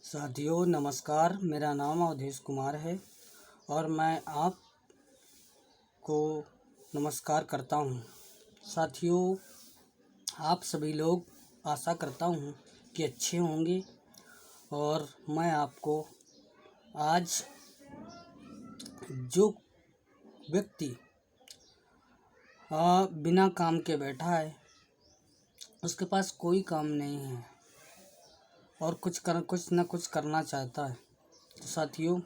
साथियों नमस्कार। मेरा नाम अवधेश कुमार है और मैं आपको नमस्कार करता हूं। साथियों, आप सभी लोग आशा करता हूं कि अच्छे होंगे और मैं आपको आज जो व्यक्ति बिना काम के बैठा है, उसके पास कोई काम नहीं है और कुछ न कुछ करना चाहता है, तो साथियों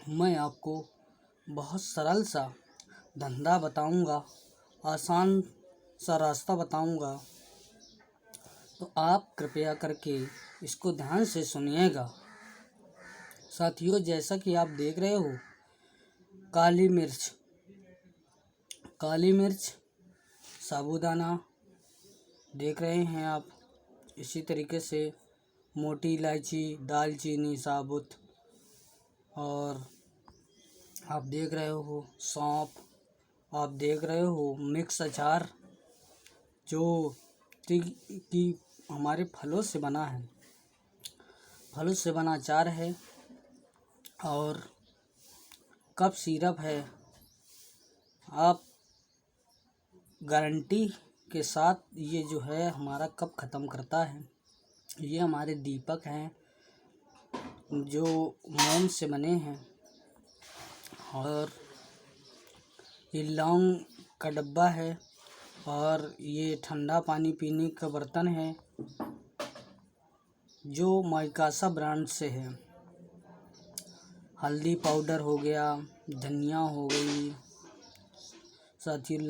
मैं आपको बहुत सरल सा धंधा बताऊंगा, आसान सा रास्ता बताऊंगा। तो आप कृपया करके इसको ध्यान से सुनिएगा। साथियों, जैसा कि आप देख रहे हो, काली मिर्च, साबूदाना देख रहे हैं आप। इसी तरीके से मोटी इलायची, दालचीनी साबुत, और आप देख रहे हो सौंफ, आप देख रहे हो मिक्स अचार जो कि हमारे फलों से बना है, फलों से बना अचार है, और कफ सिरप है। आप गारंटी के साथ ये जो है हमारा कफ ख़त्म करता है। ये हमारे दीपक हैं जो मोम से बने हैं, और ये लौंग का डब्बा है, और ये ठंडा पानी पीने का बर्तन है जो माइकासा ब्रांड से है। हल्दी पाउडर हो गया, धनिया हो गई। साथियों,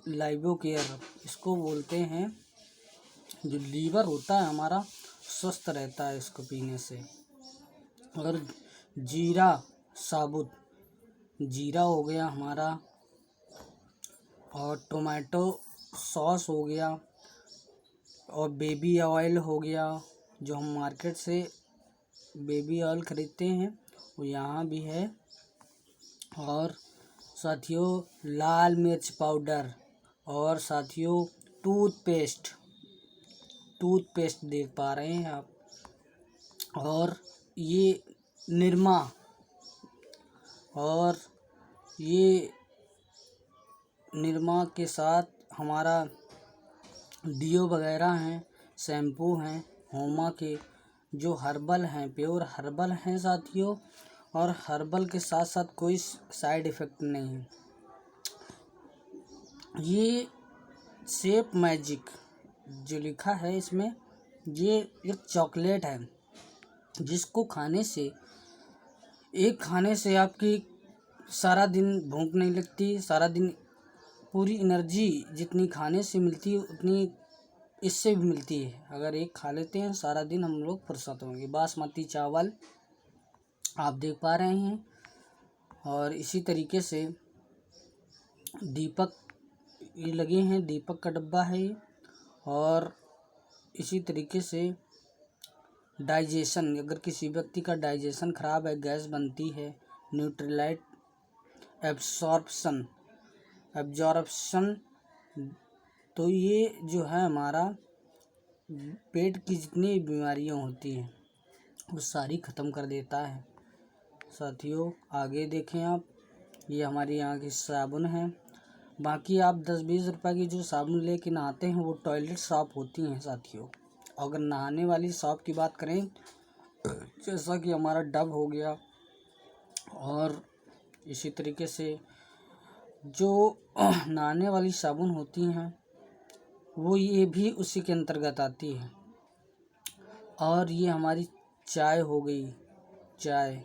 लाइबो केयर इसको बोलते हैं। जो लीवर होता है हमारा, स्वस्थ रहता है इसको पीने से। और जीरा साबुत, जीरा हो गया हमारा, और टोमेटो सॉस हो गया, और बेबी ऑयल हो गया। जो हम मार्केट से बेबी ऑयल खरीदते हैं वो यहाँ भी है। और साथियों, लाल मिर्च पाउडर, और साथियों टूथपेस्ट देख पा रहे हैं आप। और ये निरमा, और ये निरमा के साथ हमारा डियो वगैरह हैं, शैम्पू हैं होमा के, जो हर्बल हैं, प्योर हर्बल हैं साथियों। और हर्बल के साथ साथ कोई साइड इफ़ेक्ट नहीं है। ये शेप मैजिक जो लिखा है इसमें, ये एक चॉकलेट है जिसको खाने से आपकी सारा दिन भूख नहीं लगती। सारा दिन पूरी एनर्जी जितनी खाने से मिलती है उतनी इससे भी मिलती है। अगर एक खा लेते हैं सारा दिन हम लोग फुर्सत होंगे। बासमती चावल आप देख पा रहे हैं। और इसी तरीके से दीपक ये लगे हैं, दीपक का डब्बा है ये। और इसी तरीके से डाइजेशन, अगर किसी व्यक्ति का डाइजेशन ख़राब है, गैस बनती है, न्यूट्रीलाइट एब्जॉर्प्शन, तो ये जो है हमारा पेट की जितनी बीमारियां होती हैं वो सारी ख़त्म कर देता है। साथियों आगे देखें आप, ये हमारी यहाँ की साबुन है। बाकी आप 10-20 रुपए की जो साबुन लेके नहाते हैं वो टॉयलेट सॉप होती हैं साथियों। अगर नहाने वाली सॉप की बात करें, जैसा कि हमारा डव हो गया, और इसी तरीके से जो नहाने वाली साबुन होती हैं वो ये भी उसी के अंतर्गत आती है। और ये हमारी चाय हो गई, चाय,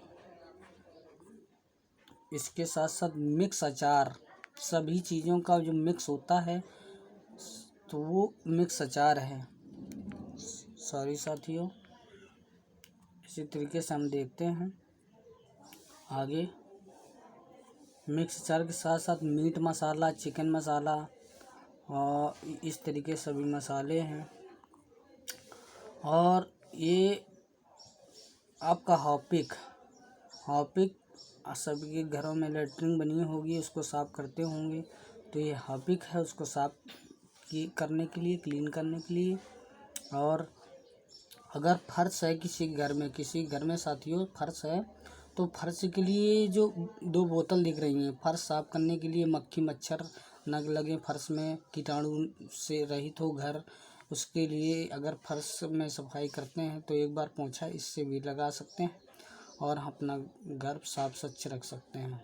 इसके साथ साथ मिक्स अचार, सभी चीज़ों का जो मिक्स होता है तो वो मिक्स अचार है। सॉरी साथियों, इसी तरीके से हम देखते हैं आगे। मिक्स अचार के साथ साथ मीट मसाला, चिकन मसाला, और इस तरीके सभी मसाले हैं। और ये आपका हॉपिक सभी के घरों में लेटरिन बनी होगी, उसको साफ़ करते होंगे, तो ये हॉपिक है उसको साफ़ करने के लिए, क्लीन करने के लिए। और अगर फर्श है किसी घर में साथियों फर्श है, तो फर्श के लिए जो 2 बोतल दिख रही हैं, फर्श साफ करने के लिए, मक्खी मच्छर न लगे, फर्श में कीटाणु से रहित हो घर, उसके लिए अगर फर्श में सफाई करते हैं तो एक बार पोंछा इससे भी लगा सकते हैं और अपना घर साफ स्वच्छ रख सकते हैं।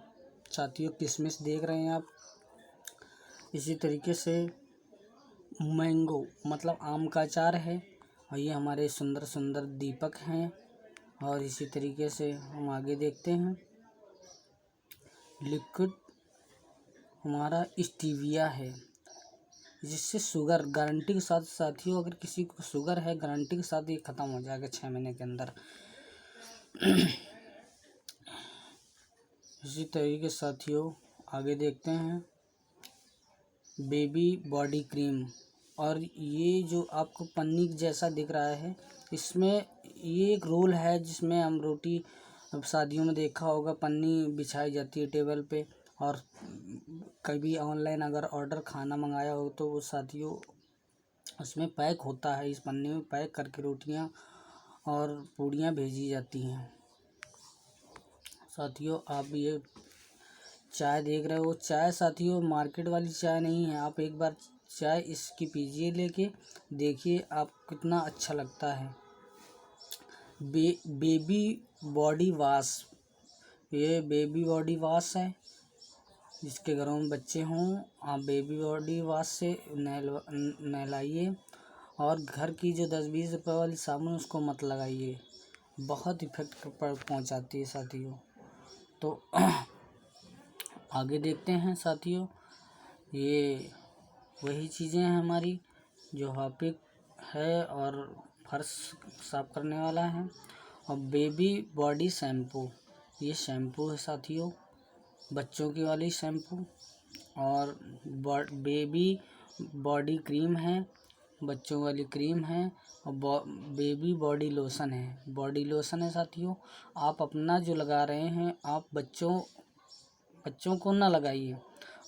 साथियों किशमिश देख रहे हैं आप। इसी तरीके से मैंगो मतलब आम का अचार है, और ये हमारे सुंदर सुंदर दीपक हैं। और इसी तरीके से हम आगे देखते हैं। लिक्विड हमारा स्टीविया है, जिससे शुगर गारंटी के साथ साथियों, अगर किसी को शुगर है गारंटी के साथ ये ख़त्म हो जाएगा 6 महीने के अंदर। इसी तरीके से साथियों आगे देखते हैं। बेबी बॉडी क्रीम, और ये जो आपको पन्नी जैसा दिख रहा है, इसमें ये एक रोल है जिसमें हम रोटी, शादियों में देखा होगा पन्नी बिछाई जाती है टेबल पे, और कभी ऑनलाइन अगर ऑर्डर खाना मंगाया हो तो वो साथियों उसमें पैक होता है, इस पन्नी में पैक करके रोटियां और पूड़ियाँ भेजी जाती हैं। साथियों आप ये चाय देख रहे हो, चाय साथियों मार्केट वाली चाय नहीं है, आप एक बार चाय इसकी पीजिए लेके, देखिए आप कितना अच्छा लगता है। बेबी बॉडी वॉश, ये बेबी बॉडी वॉश है, जिसके घरों में बच्चे हों आप बेबी बॉडी वॉश से नहलाइए, और घर की जो 10-20 रुपये वाली साबुन उसको मत लगाइए, बहुत इफेक्ट पहुंचाती है साथियों। तो आगे देखते हैं साथियों। ये वही चीज़ें हैं हमारी जो हार्पिक है और फर्श साफ करने वाला है। और बेबी बॉडी शैम्पू, ये शैम्पू है साथियों, बच्चों की वाली शैम्पू। और बेबी बॉडी क्रीम है, बच्चों वाली क्रीम है। और बेबी बॉडी लोशन है साथियों। आप अपना जो लगा रहे हैं आप बच्चों को ना लगाइए,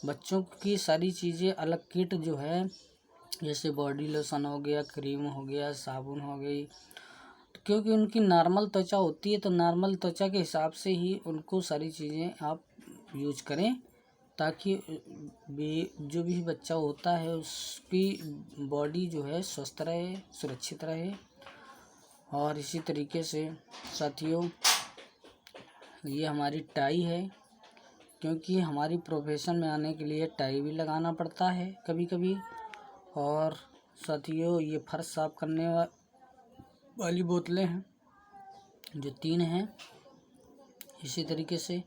बच्चों की सारी चीज़ें अलग किट जो है, जैसे बॉडी लोशन हो गया, क्रीम हो गया, साबुन हो गई, क्योंकि उनकी नॉर्मल त्वचा होती है, तो नॉर्मल त्वचा के हिसाब से ही उनको सारी चीज़ें आप यूज करें, ताकि जो भी बच्चा होता है उसकी बॉडी जो है स्वस्थ रहे, सुरक्षित रहे। और इसी तरीके से साथियों ये हमारी टाई है, क्योंकि हमारी प्रोफेशन में आने के लिए टाई भी लगाना पड़ता है कभी कभी। और साथियों ये फर्श साफ करने वाली बोतलें हैं जो 3 हैं। इसी तरीके से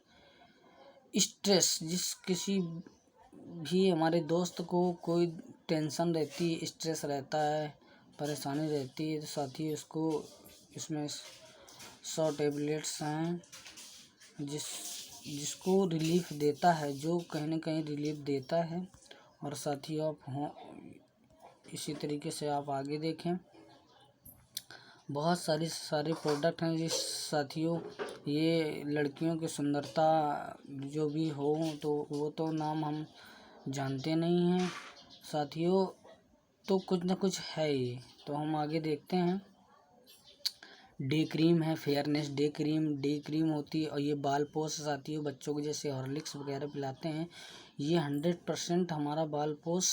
स्ट्रेस, किसी भी हमारे दोस्त को कोई टेंशन रहती है, स्ट्रेस रहता है, परेशानी रहती है, तो साथियों इसको इसमें 100 टेबलेट्स हैं जिसको रिलीफ देता है, जो कहीं ना कहीं रिलीफ देता है। और साथियों आप इसी तरीके से आप आगे देखें, बहुत सारे प्रोडक्ट हैं जिस साथियों, ये लड़कियों की सुंदरता जो भी हो तो वो तो नाम हम जानते नहीं हैं साथियों, तो कुछ ना कुछ है ये। तो हम आगे देखते हैं। डे क्रीम है, फेयरनेस डे क्रीम होती है, और ये बाल पोष साथियों, बच्चों को जैसे हॉर्लिक्स वगैरह पिलाते हैं, ये 100% हमारा बाल पोष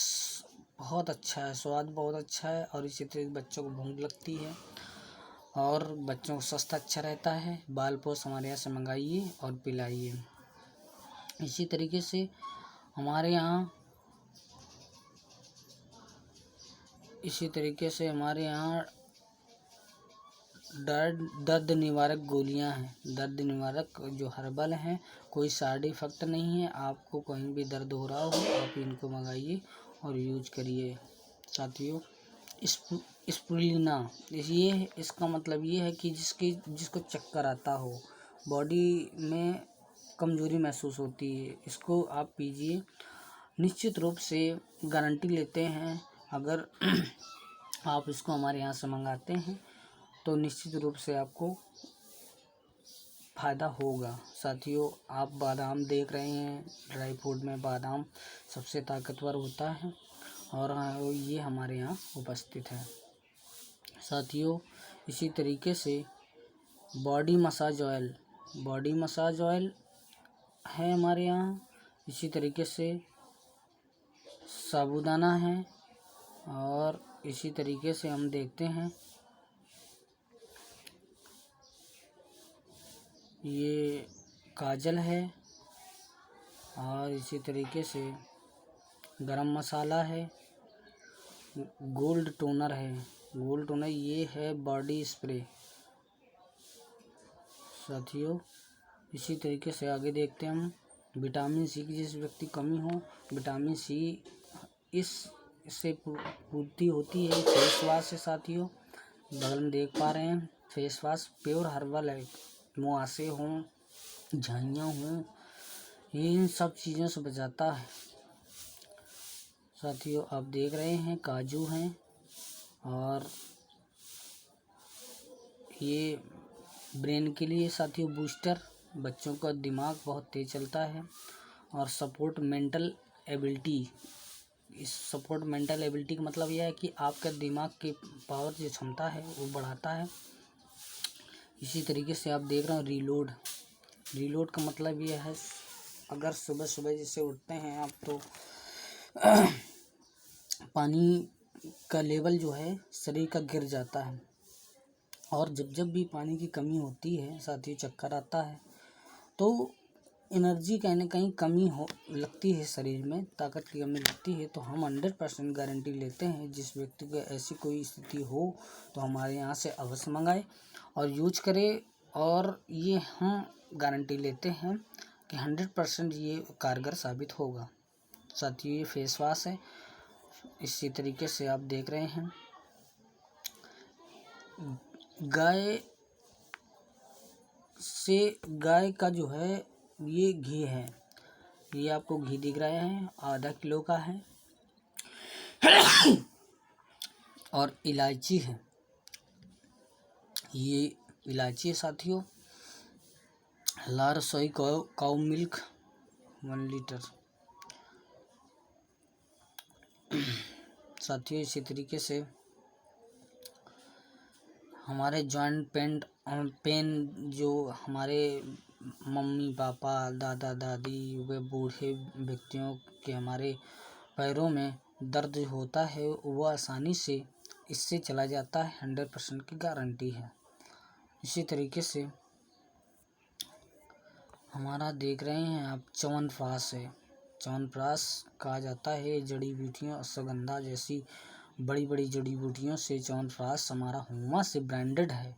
बहुत अच्छा है, स्वाद बहुत अच्छा है। और इसी तरह बच्चों को भूख लगती है और बच्चों को स्वास्थ्य अच्छा रहता है, बाल पोष हमारे यहाँ से मंगाइए और पिलाइए। इसी तरीके से हमारे यहाँ दर्द निवारक गोलियां हैं, दर्द निवारक जो हर्बल हैं, कोई साइड इफ़ेक्ट नहीं है। आपको कहीं भी दर्द हो रहा हो आप इनको मंगाइए और यूज करिए साथियों। स्पिरुलिना, ये इसका मतलब ये है कि जिसको चक्कर आता हो, बॉडी में कमजोरी महसूस होती है, इसको आप पीजिए। निश्चित रूप से गारंटी लेते हैं, अगर आप इसको हमारे यहाँ से मंगाते हैं तो निश्चित रूप से आपको फ़ायदा होगा साथियों। आप बादाम देख रहे हैं, ड्राई फ्रूट में बादाम सबसे ताकतवर होता है और ये हमारे यहाँ उपस्थित है साथियों। इसी तरीके से बॉडी मसाज ऑयल है हमारे यहाँ। इसी तरीके से साबूदाना है, और इसी तरीके से हम देखते हैं ये काजल है, और इसी तरीके से गरम मसाला है, गोल्ड टोनर है। गोल्ड टोनर ये है बॉडी स्प्रे साथियों। इसी तरीके से आगे देखते हैं हम विटामिन सी की जिस व्यक्ति कमी हो, विटामिन सी इससे पूर्ति होती है। फेस वॉश है साथियों, बगल में देख पा रहे हैं फेस वॉश प्योर हर्बल है। मुहासे हों, झाइयाँ हों, इन सब चीज़ों से बचाता है साथियों। आप देख रहे हैं काजू हैं, और ये ब्रेन के लिए साथियों बूस्टर, बच्चों का दिमाग बहुत तेज चलता है। और सपोर्ट मेंटल एबिलिटी, इस सपोर्ट मेंटल एबिलिटी का मतलब यह है कि आपका दिमाग की पावर जो क्षमता है वो बढ़ाता है। इसी तरीके से आप देख रहे हो रीलोड का मतलब यह है, अगर सुबह सुबह जैसे उठते हैं आप तो पानी का लेवल जो है शरीर का गिर जाता है, और जब भी पानी की कमी होती है साथियों, चक्कर आता है, तो एनर्जी कहीं ना कहीं कमी हो लगती है, शरीर में ताकत की कमी लगती है। तो हम 100% गारंटी लेते हैं, जिस व्यक्ति को ऐसी कोई स्थिति हो तो हमारे यहाँ से अवश्य मंगाए और यूज करे। और ये हम गारंटी लेते हैं कि 100% ये कारगर साबित होगा साथियों। ये फेस वॉश है। इसी तरीके से आप देख रहे हैं गाय का जो है ये घी है, ये आपको घी दिख रहा है, आधा किलो का है। और इलायची है, ये इलायची है साथियों। लार सोई काऊ मिल्क 1 लीटर साथियों। इसी तरीके से हमारे जॉइंट पेन जो हमारे मम्मी पापा दादा दादी व बूढ़े व्यक्तियों के हमारे पैरों में दर्द होता है, वो आसानी से इससे चला जाता है। 100% की गारंटी है। इसी तरीके से हमारा देख रहे हैं आप च्यवनप्राश है। च्यवनप्राश कहा जाता है जड़ी बूटियों, अश्वगंधा जैसी बड़ी बड़ी जड़ी बूटियों से च्यवनप्राश हमारा हुमा से ब्रांडेड है,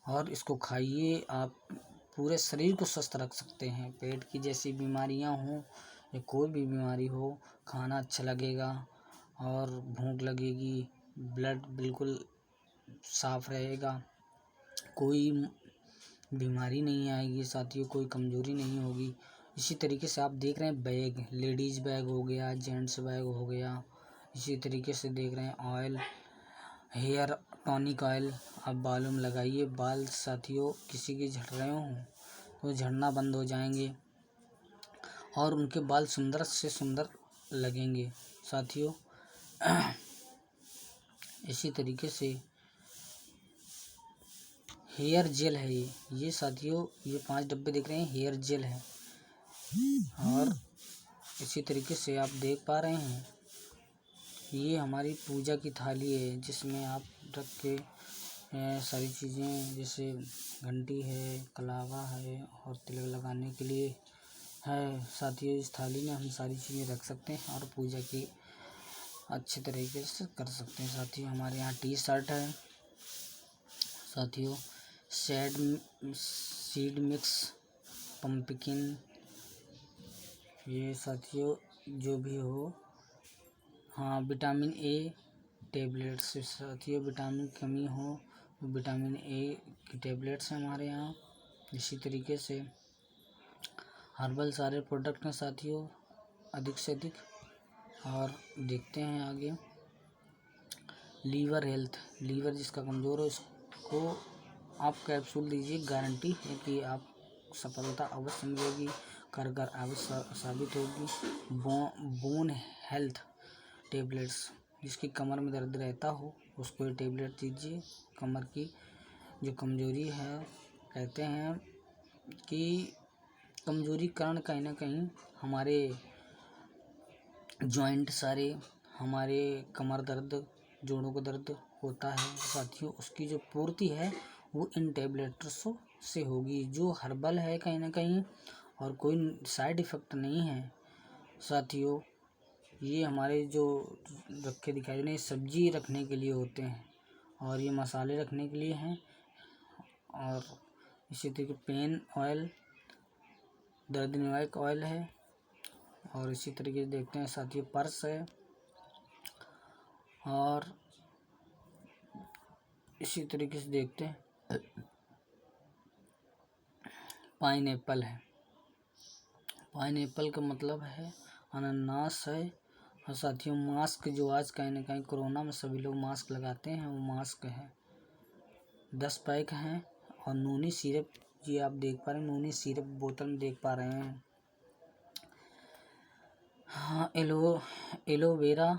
और इसको खाइए आप पूरे शरीर को स्वस्थ रख सकते हैं। पेट की जैसी बीमारियां हों या कोई भी बीमारी हो, खाना अच्छा लगेगा और भूख लगेगी, ब्लड बिल्कुल साफ रहेगा, कोई बीमारी नहीं आएगी साथियों, कोई कमजोरी नहीं होगी। इसी तरीके से आप देख रहे हैं बैग, लेडीज़ बैग हो गया, जेंट्स बैग हो गया। इसी तरीके से देख रहे हैं ऑयल, हेयर टॉनिक ऑयल, आप बालों में लगाइए। बाल साथियों किसी के झड़ रहे हों तो झड़ना बंद हो जाएंगे, और उनके बाल सुंदर से सुंदर लगेंगे साथियों। इसी तरीके से हेयर जेल है ये साथियों, ये 5 डब्बे दिख रहे हैं, हेयर जेल है। और इसी तरीके से आप देख पा रहे हैं ये हमारी पूजा की थाली है, जिसमें आप रख के सारी चीज़ें, जैसे घंटी है, कलावा है, और तिलक लगाने के लिए है साथियों। इस थाली में हम सारी चीज़ें रख सकते हैं और पूजा की अच्छे तरीके से कर सकते हैं साथियों। हमारे यहाँ टी शर्ट है साथियों, सीड मिक्स, पंपकिन, ये साथियों जो भी हो। हाँ, विटामिन ए टेबलेट्स साथियों, विटामिन की कमी हो विटामिन ए की टेबलेट्स हैं हमारे यहाँ। इसी तरीके से हर्बल सारे प्रोडक्ट हैं साथियों, अधिक से अधिक। और देखते हैं आगे लीवर हेल्थ, लीवर जिसका कमज़ोर हो इसको आप कैप्सूल दीजिए, गारंटी है कि आप सफलता अवश्य मिलेगी, कारगर अवश्य साबित होगी। बोन हेल्थ टेबलेट्स, जिसकी कमर में दर्द रहता हो उसको ये टेबलेट दीजिए। कमर की जो कमज़ोरी है, कहते हैं कि कमज़ोरी कारण कहीं ना कहीं हमारे जॉइंट सारे, हमारे कमर दर्द, जोड़ों का दर्द होता है साथियों, उसकी जो पूर्ति है वो इन टेबलेट्सों से होगी, जो हर्बल है कहीं ना कहीं और कोई साइड इफ़ेक्ट नहीं है साथियों। ये हमारे जो रखे दिखाई दे रहे हैं सब्जी रखने के लिए होते हैं और ये मसाले रखने के लिए हैं। और इसी तरीके पेन ऑयल, दर्द निवारक ऑयल है। और इसी तरीके से देखते हैं साथियों पर्स है। और इसी तरीके से देखते हैं पाइनएप्पल है। पाइनएप्पल का मतलब है अनानास है। और साथियों मास्क, जो आज कहीं ना कहीं कोरोना में सभी लोग मास्क लगाते हैं, वो मास्क है। 10 पैक हैं। और नूनी सिरप, ये आप देख पा रहे हैं, नूनी सिरप बोतल में देख पा रहे हैं। हाँ, एलोवेरा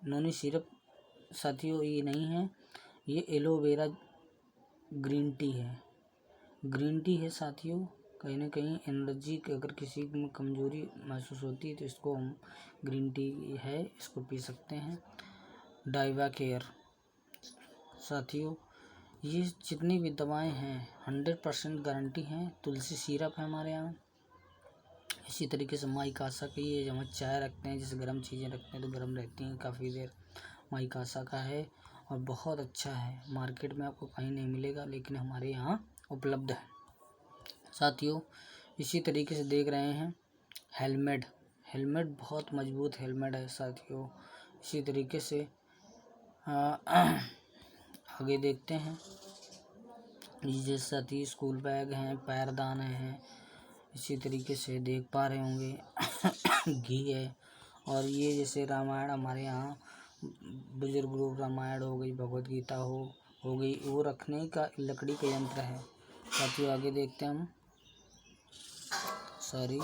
नूनी सिरप साथियों ये नहीं है, ये एलोवेरा ग्रीन टी है। ग्रीन टी है साथियों। कहीं ना कहीं एनर्जी, अगर किसी में कमज़ोरी महसूस होती है तो इसको हम, ग्रीन टी है, इसको पी सकते हैं। डाइवा केयर साथियों, ये जितनी भी दवाएं हैं 100% गारंटी हैं। तुलसी सिरप है हमारे यहाँ। इसी तरीके से माइकासा की, ये जब हम चाय रखते हैं, जैसे गर्म चीज़ें रखते हैं तो गर्म रहती हैं काफ़ी देर, माइकासा का है और बहुत अच्छा है। मार्केट में आपको कहीं नहीं मिलेगा, लेकिन हमारे यहाँ उपलब्ध है साथियों। इसी तरीके से देख रहे हैं हेलमेट, हेलमेट बहुत मजबूत हेलमेट है साथियों। इसी तरीके से आगे देखते हैं, जैसे साथी स्कूल बैग हैं, पैरदान हैं। इसी तरीके से देख पा रहे होंगे घी है। और ये जैसे रामायण, हमारे यहाँ बुजुर्ग लोग, रामायण हो गई, भगवत गीता हो गई, वो रखने का लकड़ी का यंत्र है साथियों। आगे देखते हैं हम, सॉरी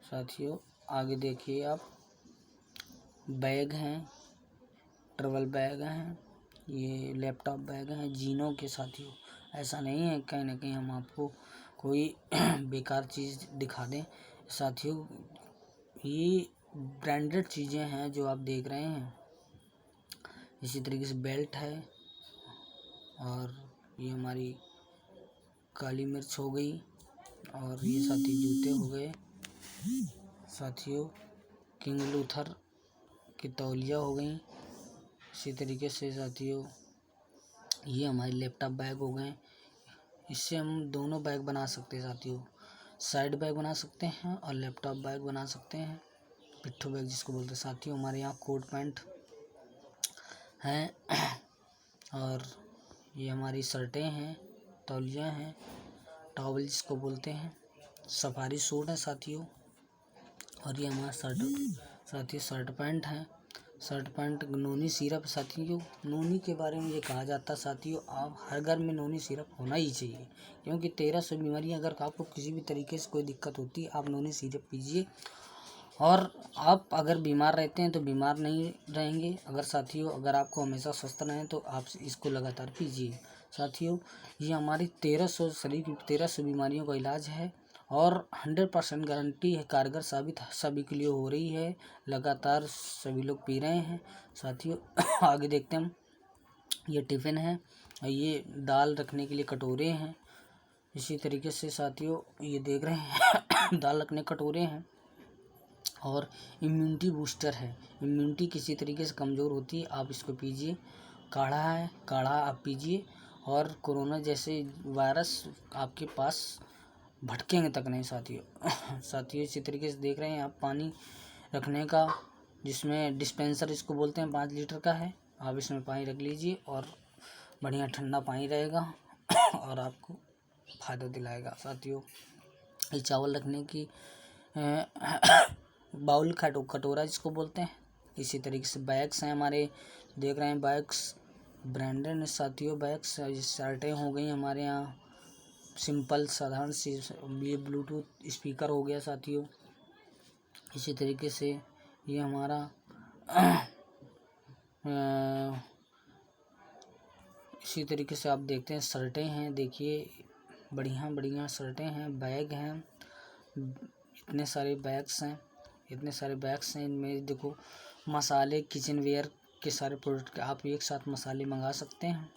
साथियों, आगे देखिए आप, बैग हैं, ट्रैवल बैग हैं, ये लैपटॉप बैग हैं जीनों के साथियों। ऐसा नहीं है कहीं ना कहीं हम आपको कोई बेकार चीज़ दिखा दें साथियों, ये ब्रांडेड चीज़ें हैं जो आप देख रहे हैं। इसी तरीके से बेल्ट है। और ये हमारी काली मिर्च हो गई। और ये साथी जूते हो गए साथियों। किंग लूथर की तौलिया हो गई। इसी तरीके से साथियों ये हमारे लैपटॉप बैग हो गए। इससे हम दोनों बैग बना सकते हैं साथियों, साइड बैग बना सकते हैं और लैपटॉप बैग बना सकते हैं, पिट्ठू बैग जिसको बोलते हैं साथियों। हमारे यहाँ कोट पैंट हैं। और ये हमारी शर्टें हैं, तौलिया हैं, टॉवल जिसको बोलते हैं, सफारी सूट है साथियों। और ये हमारा शर्ट पैंट है। शर्ट पैंट नूनी सिरप साथियों, नूनी के बारे में ये कहा जाता है साथियों, आप हर घर में नूनी सिरप होना ही चाहिए, क्योंकि 1300 बीमारियां, अगर आपको किसी भी तरीके से कोई दिक्कत होती है आप नूनी सिरप पीजिए। और आप अगर बीमार रहते हैं तो बीमार नहीं रहेंगे। अगर साथियों, अगर आपको हमेशा स्वस्थ रहें तो आप इसको लगातार पीजिए साथियों। ये हमारी 1300 शरीर की 1300 बीमारियों का इलाज है और 100% गारंटी है, कारगर साबित सभी के लिए हो रही है। लगातार सभी लोग पी रहे हैं साथियों। आगे देखते हैं हम, ये टिफ़िन है और ये दाल रखने के लिए कटोरे हैं। इसी तरीके से साथियों ये देख रहे हैं दाल रखने कटोरे हैं। और इम्यूनिटी बूस्टर है, इम्यूनिटी किसी तरीके से कमज़ोर होती है आप इसको पीजिए। काढ़ा है, काढ़ा आप पीजिए और कोरोना जैसे वायरस आपके पास भटकेंगे तक नहीं साथियों। साथियों इसी तरीके से देख रहे हैं आप, पानी रखने का, जिसमें डिस्पेंसर इसको बोलते हैं, 5 लीटर का है। आप इसमें पानी रख लीजिए और बढ़िया ठंडा पानी रहेगा और आपको फ़ायदा दिलाएगा साथियों। ये चावल रखने की बाउल, कटोरा जिसको बोलते हैं। इसी तरीके से बैग्स हैं हमारे, देख रहे हैं बैग्स ब्रांडेड साथियों। बैग्स, शर्टें हो गई हमारे यहाँ सिंपल साधारण सी, ये ब्लूटूथ स्पीकर हो गया साथियों। इसी तरीके से ये हमारा इसी तरीके से आप देखते हैं शर्टें हैं, देखिए बढ़िया बढ़िया शर्टें हैं, बैग हैं, इतने सारे बैग्स हैं, इतने सारे बैग्स हैं। इनमें देखो मसाले, किचन वेयर के सारे प्रोडक्ट आप एक साथ मसाले मंगा सकते हैं।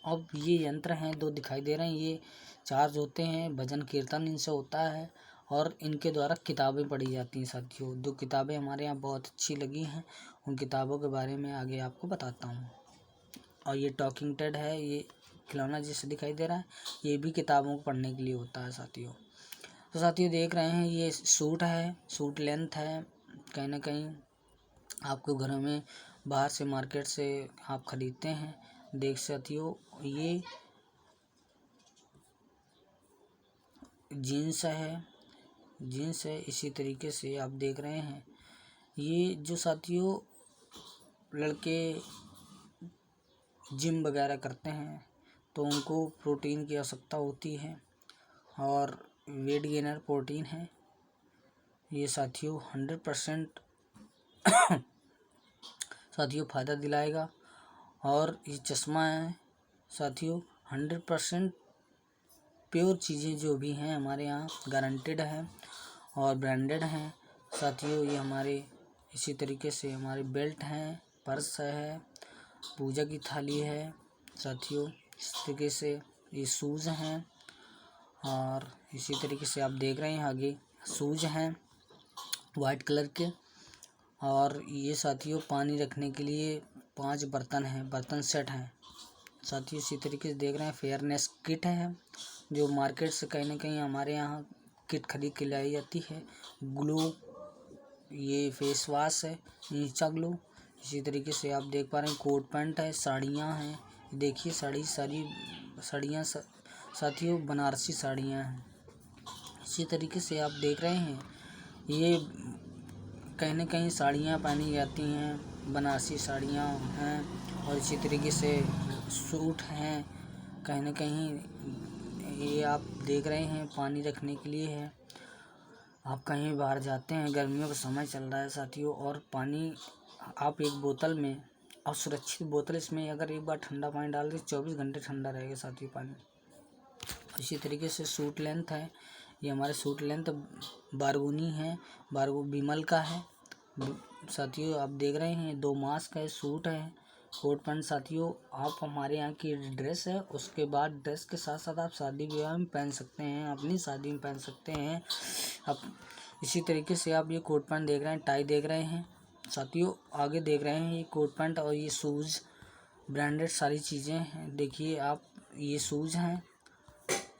अब ये यंत्र हैं दो दिखाई दे रहे हैं, ये चार्ज होते हैं, भजन कीर्तन इनसे होता है और इनके द्वारा किताबें पढ़ी जाती हैं साथियों। दो किताबें हमारे यहाँ बहुत अच्छी लगी हैं, उन किताबों के बारे में आगे आपको बताता हूँ। और ये टॉकिंग टेड है, ये खिलौना जैसे दिखाई दे रहा है, ये भी किताबों को पढ़ने के लिए होता है साथियों। तो साथियों देख रहे हैं ये सूट है, सूट लेंथ है, कहीं ना कहीं आपको घरों में बाहर से मार्केट से आप ख़रीदते हैं। देख साथियों ये जीन्स है, जीन्स है। इसी तरीके से आप देख रहे हैं ये जो साथियों लड़के जिम वगैरह करते हैं तो उनको प्रोटीन की आवश्यकता होती है और वेट गेनर प्रोटीन है ये साथियों 100% साथियों फ़ायदा दिलाएगा। और ये चश्मा है साथियों 100% प्योर चीज़ें जो भी हैं हमारे यहाँ गारंटेड है और ब्रांडेड हैं साथियों। ये हमारे इसी तरीके से हमारे बेल्ट हैं, पर्स है, पूजा की थाली है साथियों। इस तरीके से ये शूज़ हैं और इसी तरीके से आप देख रहे हैं आगे शूज़ हैं वाइट कलर के। और ये साथियों पानी रखने के लिए 5 बर्तन हैं, बर्तन सेट हैं साथियों। इसी तरीके से देख रहे हैं फेयरनेस किट है जो मार्केट से कहीं ना कहीं हमारे यहाँ किट खरीद के लाई जाती है। ग्लो ये फेस वॉश है, नीचा ग्लो। इसी तरीके से आप देख पा रहे हैं कोट पैंट है, साड़ियाँ हैं, देखिए साड़ी सारी साड़ियाँ साथियों बनारसी साड़ियाँ हैं। इसी तरीके से आप देख रहे हैं ये कहीं ना कहीं साड़ियाँ पहनी जाती हैं, बनारसी साड़ियाँ हैं। और इसी तरीके से सूट हैं, कहीं ना कहीं ये आप देख रहे हैं पानी रखने के लिए है। आप कहीं बाहर जाते हैं, गर्मियों का समय चल रहा है साथियों, और पानी आप एक बोतल में और सुरक्षित बोतल, इसमें अगर एक बार ठंडा पानी डाल दें 24 घंटे ठंडा रहेगा साथियों पानी। इसी तरीके से सूट लेंथ है, ये हमारे सूट लेंथ बारगुनी है, बारगो बिमल का है साथियों। आप देख रहे हैं 2 मास्क है, सूट है, कोट पैंट साथियों। आप हमारे यहाँ की ड्रेस है, उसके बाद ड्रेस के साथ साथ आप शादी विवाह में पहन सकते हैं, अपनी शादी में पहन सकते हैं आप। इसी तरीके से आप ये कोट पैंट देख रहे हैं, टाई देख रहे हैं साथियों, आगे देख रहे हैं ये कोट पैंट और ये शूज़ ब्रांडेड सारी चीज़ें हैं। देखिए आप ये शूज़ हैं।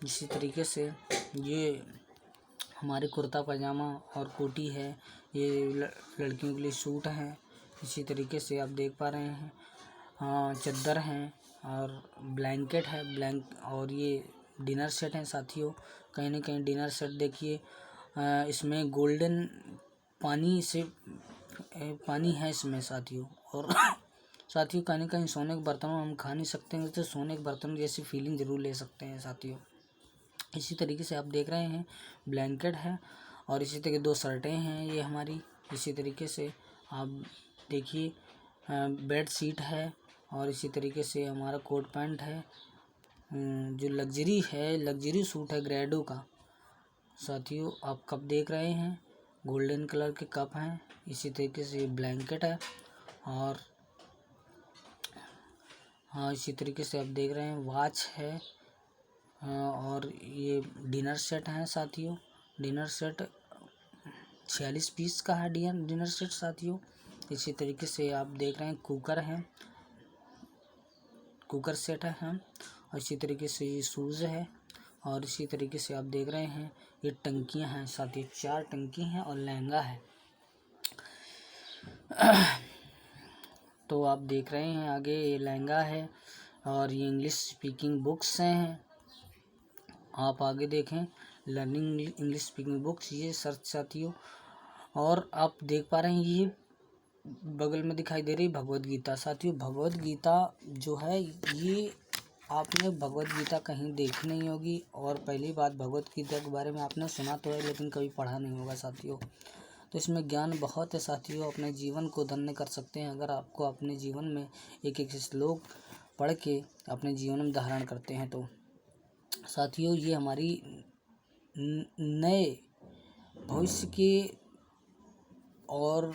इसी तरीके से ये हमारे कुर्ता पजामा और कोटी है, ये लड़कियों के लिए सूट हैं। इसी तरीके से आप देख पा रहे हैं चद्दर हैं और ब्लैंकेट है और ये डिनर सेट हैं साथियों। कहीं ना कहीं डिनर सेट देखिए इसमें गोल्डन पानी से पानी है इसमें साथियों। और साथियों कहीं ना कहीं सोने के बर्तनों हम खा नहीं सकते हैं, तो सोने के बर्तन जैसी फीलिंग ज़रूर ले सकते हैं साथियों। इसी तरीके से आप देख रहे हैं ब्लैंकेट है और इसी तरीके 2 शर्टें हैं ये हमारी। इसी तरीके से आप देखिए बेड शीट है और इसी तरीके से हमारा कोट पैंट है जो लग्जरी है, लग्जरी सूट है ग्रेडो का साथियों। आप कप देख रहे हैं गोल्डन कलर के कप हैं। इसी तरीके से ब्लैंकेट है और हाँ इसी तरीके से आप देख रहे हैं वॉच है और ये डिनर सेट है साथियों। डिनर सेट 46 पीस का है डिनर सेट साथियों। इसी तरीके से आप देख रहे हैं कुकर है, कुकर सेट है हम। और इसी तरीके से ये शूज़ है और इसी तरीके से आप देख रहे हैं ये टंकियां हैं साथियों, 4 टंकी हैं और लहंगा है। तो आप देख रहे हैं आगे ये लहंगा है और ये इंग्लिश स्पीकिंग बुक्स हैं। आप आगे देखें लर्निंग इंग्लिश स्पीकिंग बुक्स ये सर्च साथियों। और आप देख पा रहे हैं ये बगल में दिखाई दे रही भगवत गीता साथियों। भगवत गीता जो है ये आपने भगवत गीता कहीं देखी नहीं होगी, और पहली बात भगवत गीता के बारे में आपने सुना तो है लेकिन कभी पढ़ा नहीं होगा साथियों। तो इसमें ज्ञान बहुत है साथियों, अपने जीवन को धन्य कर सकते हैं अगर आपको अपने जीवन में एक एक श्लोक पढ़ के अपने जीवन में धारण करते हैं तो। साथियों ये हमारी नए भविष्य के और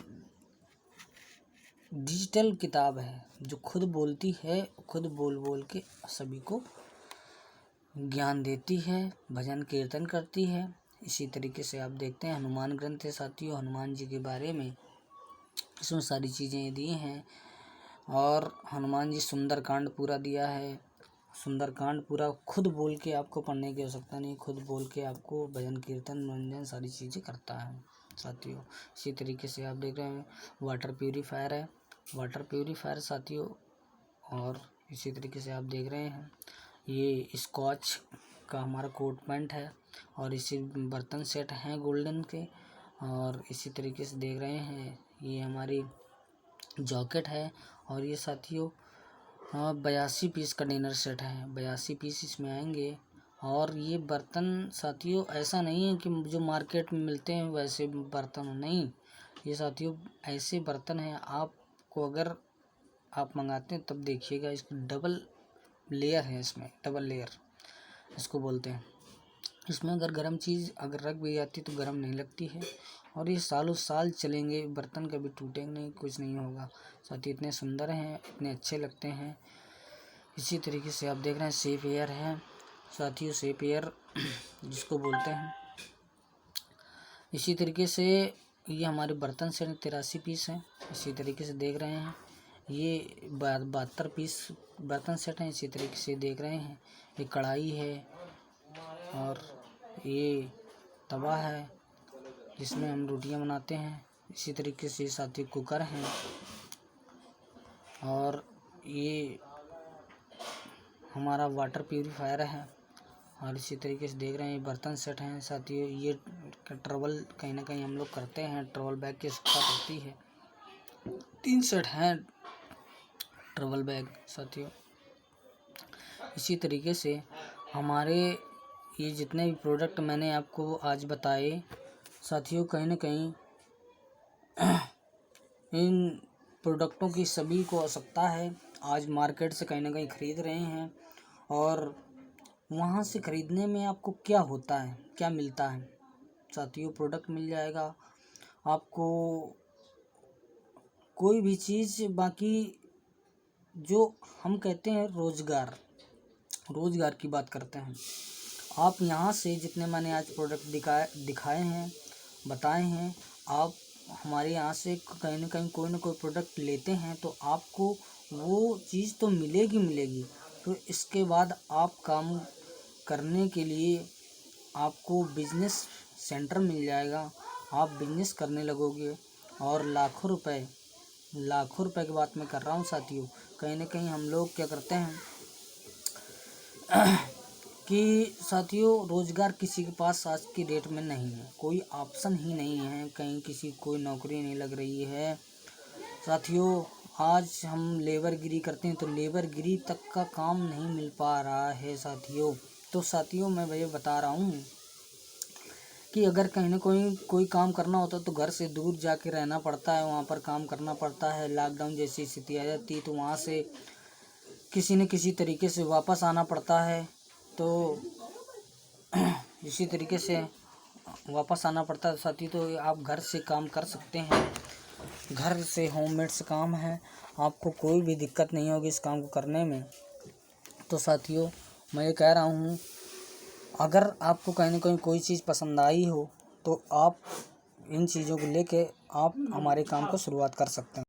डिजिटल किताब है जो खुद बोलती है, खुद बोल बोल के सभी को ज्ञान देती है, भजन कीर्तन करती है। इसी तरीके से आप देखते हैं हनुमान ग्रंथ है साथियों, हनुमान जी के बारे में इसमें सारी चीज़ें दी हैं। और हनुमान जी सुंदरकांड पूरा दिया है, सुंदरकांड पूरा खुद बोल के आपको पढ़ने की आवश्यकता नहीं, खुद बोल के आपको भजन कीर्तन मनोरंजन सारी चीज़ें करता है साथियों। इसी तरीके से आप देख रहे हैं वाटर प्यूरीफायर है, वाटर प्यूरीफायर साथियों। और इसी तरीके से आप देख रहे हैं ये स्कॉच का हमारा कोट पैंट है, और इसी बर्तन सेट हैं गोल्डन के। और इसी तरीके से देख रहे हैं ये हमारी जॉकेट है, और ये साथियों 82 पीस का डिनर सेट है, 82 पीस इसमें आएंगे। और ये बर्तन साथियों ऐसा नहीं है कि जो मार्केट में मिलते हैं वैसे बर्तन नहीं, ये साथियों ऐसे बर्तन हैं आपको अगर आप मंगाते हैं तब देखिएगा इसकी डबल लेयर है, इसमें डबल लेयर इसको बोलते हैं। इसमें अगर गर्म चीज़ अगर रख भी जाती तो गर्म नहीं लगती है, और ये सालों साल चलेंगे, बर्तन कभी टूटेंगे नहीं, कुछ नहीं होगा साथी। इतने सुंदर हैं, इतने अच्छे लगते हैं। इसी तरीके से आप देख रहे हैं सेफ एयर है साथियों, सेफ एयर जिसको बोलते हैं। इसी तरीके से ये हमारे बर्तन सेट 83 पीस हैं। इसी तरीके से देख रहे हैं ये 72 पीस बर्तन सेट हैं। इसी तरीके से देख रहे हैं ये कढ़ाई है, और ये तवा है जिसमें हम रोटियां बनाते हैं। इसी तरीके से साथ ही कुकर हैं, और ये हमारा वाटर प्यूरीफायर है। और इसी तरीके से देख रहे हैं ये बर्तन सेट हैं साथियों। ये ट्रैवल कहीं ना कहीं हम लोग करते हैं, ट्रैवल बैग की आवश्यकता पड़ती है। 3 सेट हैं ट्रैवल बैग साथियों। इसी तरीके से हमारे ये जितने भी प्रोडक्ट मैंने आपको आज बताए साथियों, कहीं ना कहीं इन प्रोडक्टों की सभी को आवश्यकता है। आज मार्केट से कहीं ना कहीं ख़रीद रहे हैं, और वहाँ से ख़रीदने में आपको क्या होता है, क्या मिलता है साथियों, प्रोडक्ट मिल जाएगा आपको कोई भी चीज़। बाकी जो हम कहते हैं रोज़गार की बात करते हैं, आप यहाँ से जितने मैंने आज प्रोडक्ट दिखाए हैं, बताए हैं, आप हमारे यहाँ से कहीं ना कहीं कोई ना कोई प्रोडक्ट लेते हैं तो आपको वो चीज़ तो मिलेगी। तो इसके बाद आप काम करने के लिए आपको बिजनेस सेंटर मिल जाएगा, आप बिजनेस करने लगोगे, और लाखों रुपए की बात मैं कर रहा हूँ साथियों। कहीं ना कहीं हम लोग क्या करते हैं कि साथियों रोज़गार किसी के पास आज की डेट में नहीं है, कोई ऑप्शन ही नहीं है, कहीं किसी कोई नौकरी नहीं लग रही है साथियों। आज हम लेबरगिरी करते हैं तो लेबरगिरी तक का काम नहीं मिल पा रहा है साथियों। तो साथियों मैं भैया बता रहा हूँ कि अगर कहीं ना कोई काम करना होता तो घर से दूर जाके रहना पड़ता है, वहाँ पर काम करना पड़ता है। लॉकडाउन जैसी स्थिति आ जाती है तो वहाँ से किसी न किसी तरीके से वापस आना पड़ता है। तो इसी तरीके से वापस आना पड़ता है साथी। तो आप घर से काम कर सकते हैं, घर से होममेड्स काम है, आपको कोई भी दिक्कत नहीं होगी इस काम को करने में। तो साथियों मैं ये कह रहा हूँ अगर आपको कहीं ना कहीं कोई चीज़ पसंद आई हो तो आप इन चीज़ों को लेके आप हमारे काम को शुरुआत कर सकते हैं।